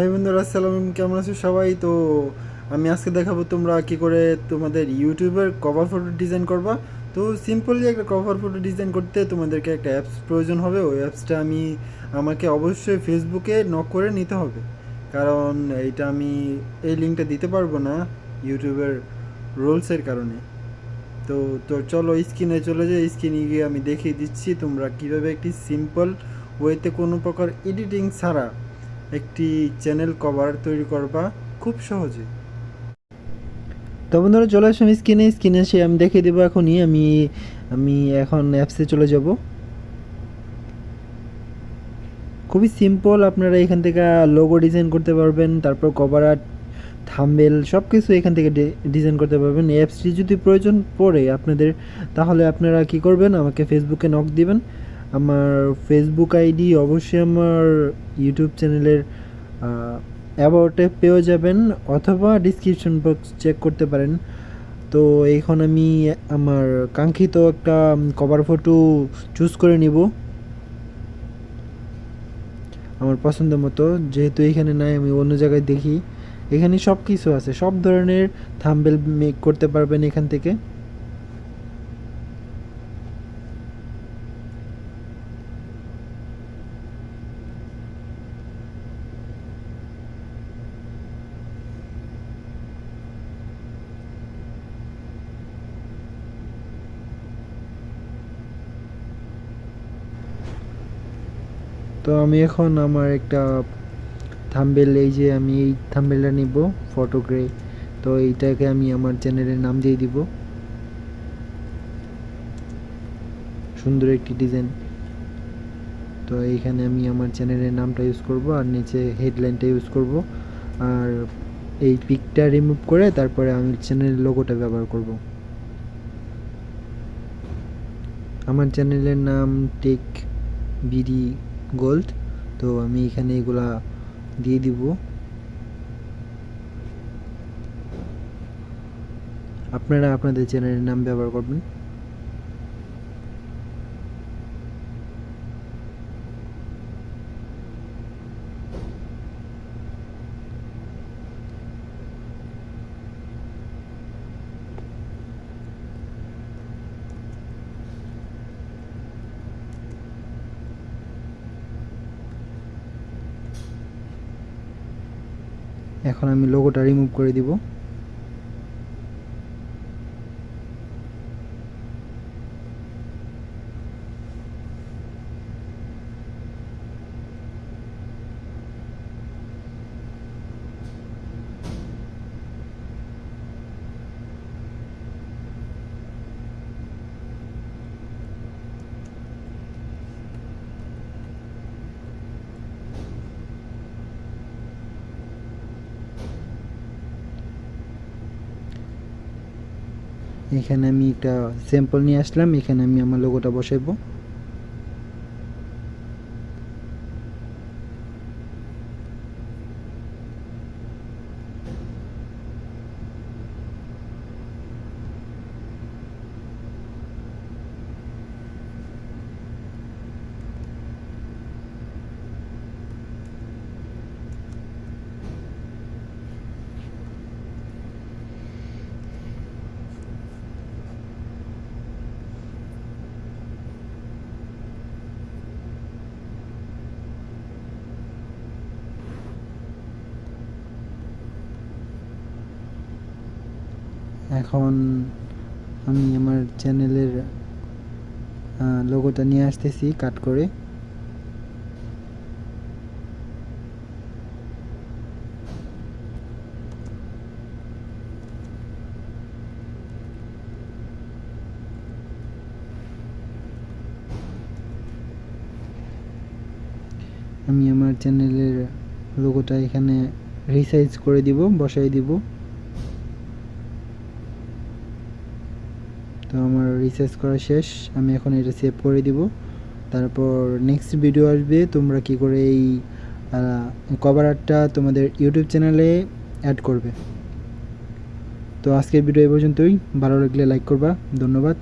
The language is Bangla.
হ্যাঁ বন্ধুরা, আসসালাম, কেমন আছো সবাই? তো আমি আজকে দেখাবো তোমরা কি করে তোমাদের ইউটিউবের কভার ফটো ডিজাইন করবা। তো সিম্পলি একটা কভার ফটো ডিজাইন করতে তোমাদেরকে একটা অ্যাপস প্রয়োজন হবে। ওই অ্যাপসটা আমাকে অবশ্যই ফেসবুকে নক করে নিতে হবে, কারণ এইটা আমি এই লিঙ্কটা দিতে পারবো না ইউটিউবের রুলসের কারণে। তো তো চলো স্ক্রিনে চলে যাই। স্ক্রিনে গিয়ে আমি দেখিয়ে দিচ্ছি তোমরা কীভাবে একটি সিম্পল ওয়েতে কোনো প্রকার এডিটিং ছাড়া একটি চ্যানেল কভার তৈরি করবা খুব সহজে। তো বন্ধুরা চলে আসলাম স্ক্রিনে এসে আমি দেখিয়ে দেবো এখনই। আমি আমি এখন অ্যাপসে চলে যাব। খুবই সিম্পল, আপনারা এখান থেকে লোগো ডিজাইন করতে পারবেন, তারপর কভার আর্ট, থাম্বনেল সব কিছু এখান থেকে ডিজাইন করতে পারবেন। এই অ্যাপসটি যদি প্রয়োজন পড়ে আপনাদের, তাহলে আপনারা কি করবেন, আমাকে ফেসবুকে নক দিবেন। আমার ফেসবুক আইডি অবশ্যই আমার ইউটিউব চ্যানেলের অ্যাবাউটে পেয়ে যাবেন, অথবা ডিসক্রিপশন বক্স চেক করতে পারেন। তো এখন আমি আমার কাঙ্ক্ষিত একটা কভার ফটো চুজ করে নিব আমার পছন্দ মতো। যেহেতু এখানে নাই, আমি অন্য জায়গায় দেখি। এখানে সব কিছু আছে, সব ধরনের থাম্বনেল মেক করতে পারবেন এখান থেকে। তো আমি এখন আমার একটা থাম্বনেল, এই যে আমি এই থাম্বনেলটা নিব ফটোগ্রে। তো এইটাকে আমি আমার চ্যানেলের নাম দিয়ে দিব, সুন্দর একটি ডিজাইন। তো এইখানে আমি আমার চ্যানেলের নামটা ইউজ করব, আর নিচে হেডলাইনটা ইউজ করব, আর এই পিকটা রিমুভ করে তারপরে আমি চ্যানেলের লোগোটা ব্যবহার করব। আমার চ্যানেলের নাম টেক বিডি গোল্ড। তো আমি এখানে এগুলা দিয়ে দিব। আপনারা আপনাদের চ্যানেলের নাম ব্যবহার করবেন। এখন আমি লোগোটা রিমুভ করে দিব। এখানে আমি একটা স্যাম্পল নিয়ে আসলাম, এখানে আমি আমার লোগোটা বসাইবো। এখন আমি আমার চ্যানেলের লোগোটা নিয়ে আসতেছি কাট করে। আমি আমার চ্যানেলের লোগোটা এখানে রিসাইজ করে দিব, বসাই দিব। তো আমার রিসার্চ করা শেষ, আমি এখন এটা সেভ করে দিব। তারপর নেক্সট ভিডিও আসবে তোমরা কি করে এই কভার আর্টটা তোমাদের ইউটিউব চ্যানেলে অ্যাড করবে। তো আজকের ভিডিও এই পর্যন্তই, ভালো লাগলে লাইক করবা। ধন্যবাদ।